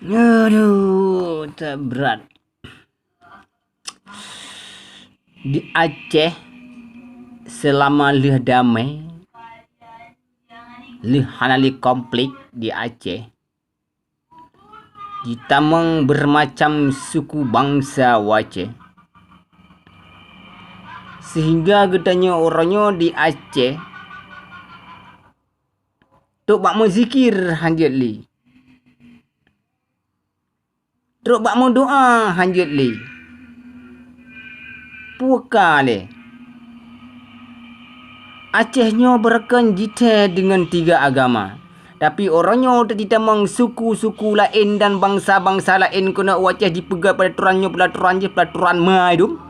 Aduh, tak berat. Di Aceh, selama leh damai, leh hanali konflik di Aceh, ditamang bermacam suku bangsa Aceh. Sehingga katanya orangnya di Aceh, tok bak zikir hanjat li. Tok bak doa hanjat li. Puaka le. Acehnya berkan jite dengan 3 agama. Tapi orangnya ditamang suku-suku lain dan bangsa-bangsa lain kena Aceh dipegat pelaturan mai dum.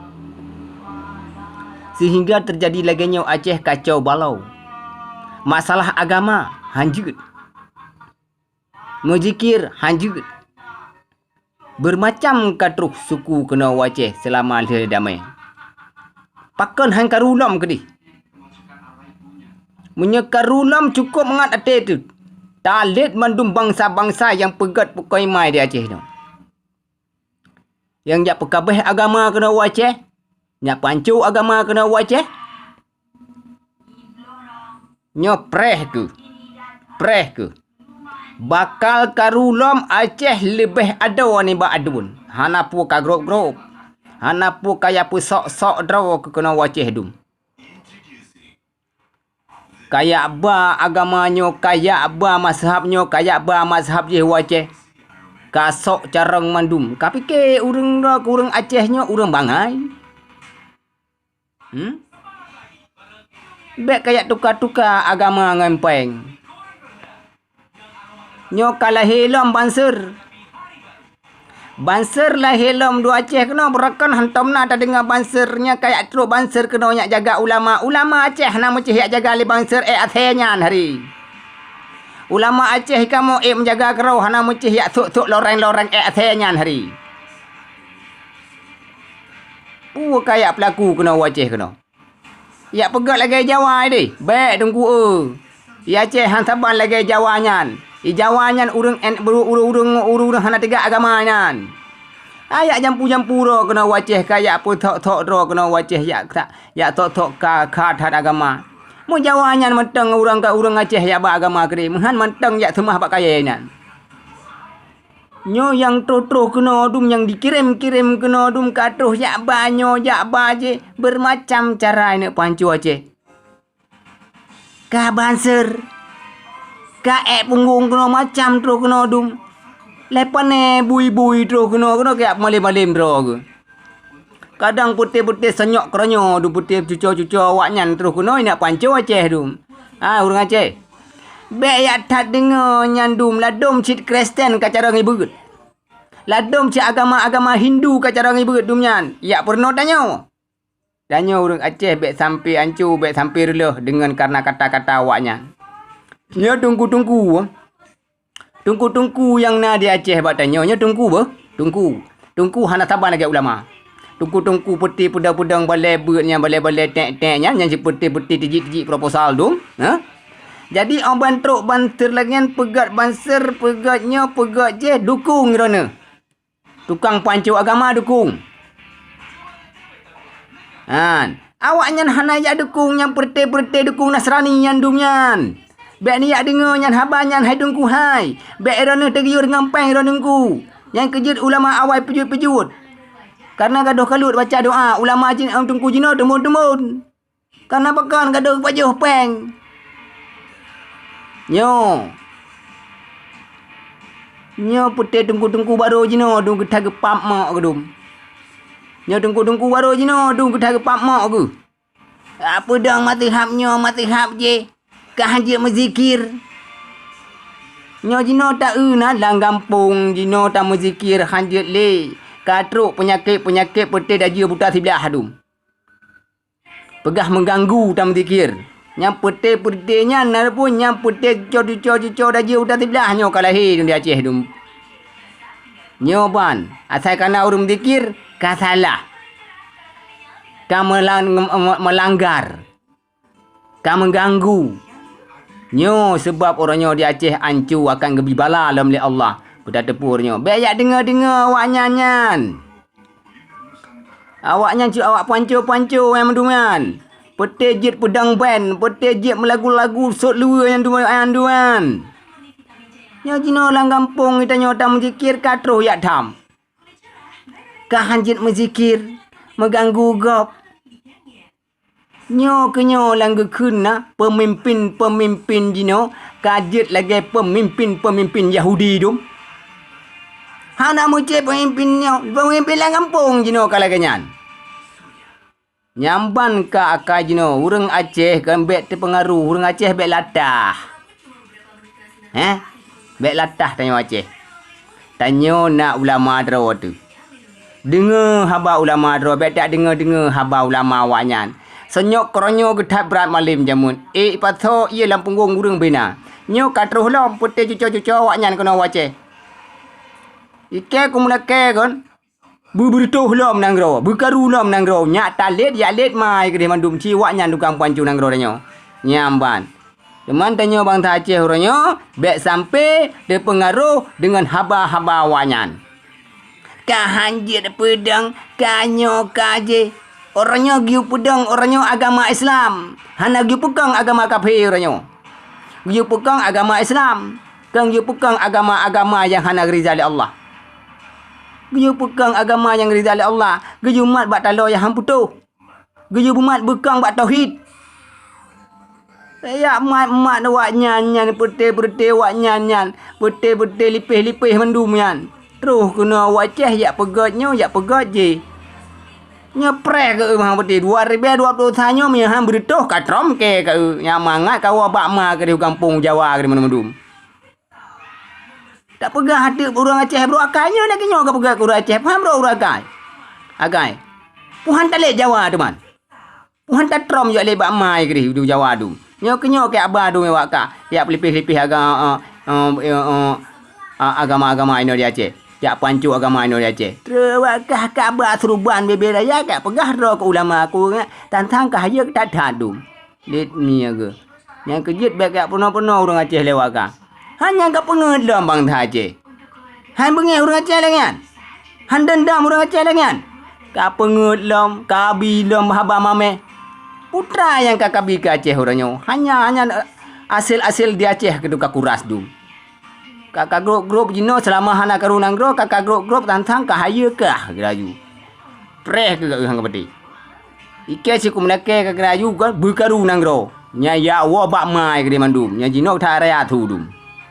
Sehingga terjadi laginya Aceh kacau balau. Masalah agama hanjut. Muzikir hanjut. Bermacam katruh suku kena Aceh selama dia damai. Pakan hang karulam ke di. Menyekarulam cukup mengat ate tu. Talit mandum bangsa-bangsa yang pegat pukai mai di Aceh tu. Yang jak pekabeh agama kena Aceh. Nyak pancu agama kena Aceh. Nyo preh ke. Bakal karulam Aceh lebih ada ni ba adun. Hana pu ka grop-grop. Hana pu kaya pu sok-sok draw ke kena Aceh dum. Kaya ba agamanyo, kaya ba mazhabnyo, kaya ba mazhab je Aceh. Kasok carang mandum. Ka fikir urang Acehnya urang bangai. Bek kayak tukar-tukar agama ngempeng. Nyo kalah helam banser. Banser lah helam du Aceh kena berakan hantam na tak dengar bansernya kayak teruk banser kena nyak jaga ulama. Ulama Aceh nama ceh yak jaga li banser athenya hari. Ulama Aceh kamu menjaga kerau hana mucih yak tuk-tuk loreng-loreng athenya hari. Kayak pelaku kena Aceh kena. Yak pegat lagi Jawa ni. Baik tunggu ya Aceh hang saban lagi Jawa nyan. Jawa nyan urang hana 3 agama nyan. Ayak jampu-jampu ro kena Aceh kayak apa tok-tok ro kena Aceh yak tok-tok ka khat agama. Mu Jawa nyan mentang urang Aceh yak ba agama kri. Menghan mentang yak semah bak kaya nyan. Nyo yang tro-tro kena dum yang dikirim-kirim kena dum katuh yak banyo yak baje bermacam cara ini pancu Aceh. Ka banser. Ka punggung kena macam tro kena dum. Lepane bui-bui tro kena kayak malim-malim tro ke. Kadang putih-putih senyok keranyo du putih cucu-cucu awak nyan tro kena nak pancu Aceh dum. Urang Aceh. Bek yak tak dengar nyandum ladom cit Kristen ka cara ngibut. Ladom cit agama-agama Hindu ka cara ngibut dum nyan. Yak pernah tanya. Tanya urang Aceh bek sampai ancu bek sampai reluh dengan karena kata-kata awaknya. Nya tunggu-tunggu. Tunggu-tunggu yang na di Aceh bak tanya nya tunggu bah. Tunggu hana sabar lagi ulama. Tunggu-tunggu putih pudang-pudang balai beutnya balai-balai tek-teknya yang putih-putih tijik-tijik proposal dum. Jadi orang bantruk banter lagian pegat banser pegatnya pegat je dukung rana. Tukang pancu agama dukung. Awak nyan hana yak dukung yang perte-perte dukung Nasrani nyan dum nyan. Bek ni yak dengar nyan haba nyan hai dungku hai. Bek rana tergiur dengan peng ranengku. Yang kejut ulama awal pejut-pejut. Karena gaduh kalut baca doa ulama jin tungku jino temun-temun. Karena pekan gaduh pajuh peng. Nyo putih tungku-tungku baru jino dung kita gepap mak gedum. Nyo tungku-tungku baru jino dung kita gepap mak ke. Apa dang mazhabnya mazhab je. Ka haji menzikir. Nyo jino tak lang gampung jino tak menzikir hanjat le. Katruk penyakit putih daji buta sebelah dum. Pegah mengganggu tak menzikir. Yang putih-putihnya nar pun yang putih cucu daji udah sebelah nyo kalahi di Aceh dum. Nyo ban, asal kana urung zikir ka salah. Ka melanggar. Ka mengganggu. Nyo sebab orangnya di Aceh ancu akan gebi bala dalam li Allah. Pedah tepurnya. Beyak dengar-dengar awak nyanyan. Awak nyanyi awak pancu-pancu yang menduman. Peti jit pedang band. Peti jit melagu-lagu sot luar yang duman. Nya Cina orang kampung kita nyotam menzikir katro yak tham. Kahanjit menzikir. Mengganggu gop. Nyo kenyo langga kena pemimpin Cina. Kajit lagi pemimpin Yahudi tu. Ha nak muncul pemimpin lang kampung Cina kalau kenyan. Nyamban ka akak Cina. Urang Aceh kan bek terpengaruh. Urang Aceh bek latah. Bek latah tanya Aceh. Tanya nak ulama dera tu. Dengar haba ulama dera. Bek tak dengar haba ulama wanyan. Senyok koronyo getap berat malim jamun. Patho ia lam punggung urang bina. Nyo katruh lom putih cucu-cucu wanyan kena Aceh. Ike ku mulake kon. Berituh lom nanggro. Berkaru lom nanggro. Nyak talit ya lit mai ke mandum ci wanyan dukang pancu nanggro danyo. Nyamban. Teman tanya bang Aceh orangnya, bek sampai dia pengaruh dengan haba-haba wanyan. Kahanjit pedang, kanyo kaje. Orangnya giu pedang, orangnya agama Islam. Hana giu pegang agama kafir orangnya. Giu pegang agama Islam. Kang giu pegang agama-agama yang hana rizali Allah. Giu pegang agama yang rizali Allah. Giu mat bak talo yang hamputuh. Giu bumat bekang bak tauhid. Ya mat wak nyanyan putih-putih wak nyanyan putih-putih lipih-lipih mendum yan. Terus kena wak ceh yak pegatnya yak pegat je. Nyepre ke mah putih 2023 nya mi hang berituh katrom ke yang mangat kau bak ma ke di kampung Jawa ke mana-mana. Tak pegang hati orang Aceh bro akanya nak kenyo ke pegang orang Aceh faham bro orang akai. Akai. Puhan tak lek Jawa tu man. Puhan tak trom je lek bak mai ke di Jawa tu. Nyo ke abah tu mewak ka. Ya pelipih-lipih agama ini di Aceh. Ya pancu agama ini di Aceh. Terwakah ka abah suruban bebe raya ka pegah ro ke ulama aku tantang ka ya tak tadu. Lit ni ke. Yang kejut baik ka penuh-penuh orang Aceh lewat ka. Hanya ka pengedam bang Aceh. Han bengih orang Aceh lengan. Han dendam orang Aceh lengan. Ka pengedam, ka bilam haba mame. Putra yang kakak bika Aceh orangnya. Hanya hasil-hasil di Aceh keduka kuras tu. Kakak grup jino selama hana karunang gro kakak grup tantang kahaya kah gerayu. Preh ke hang peti. Ike si kumnake ke gerayu kan berkarunang gro. Nya ya wa bak mai ke mandum. Nya jino ta raya tu dum.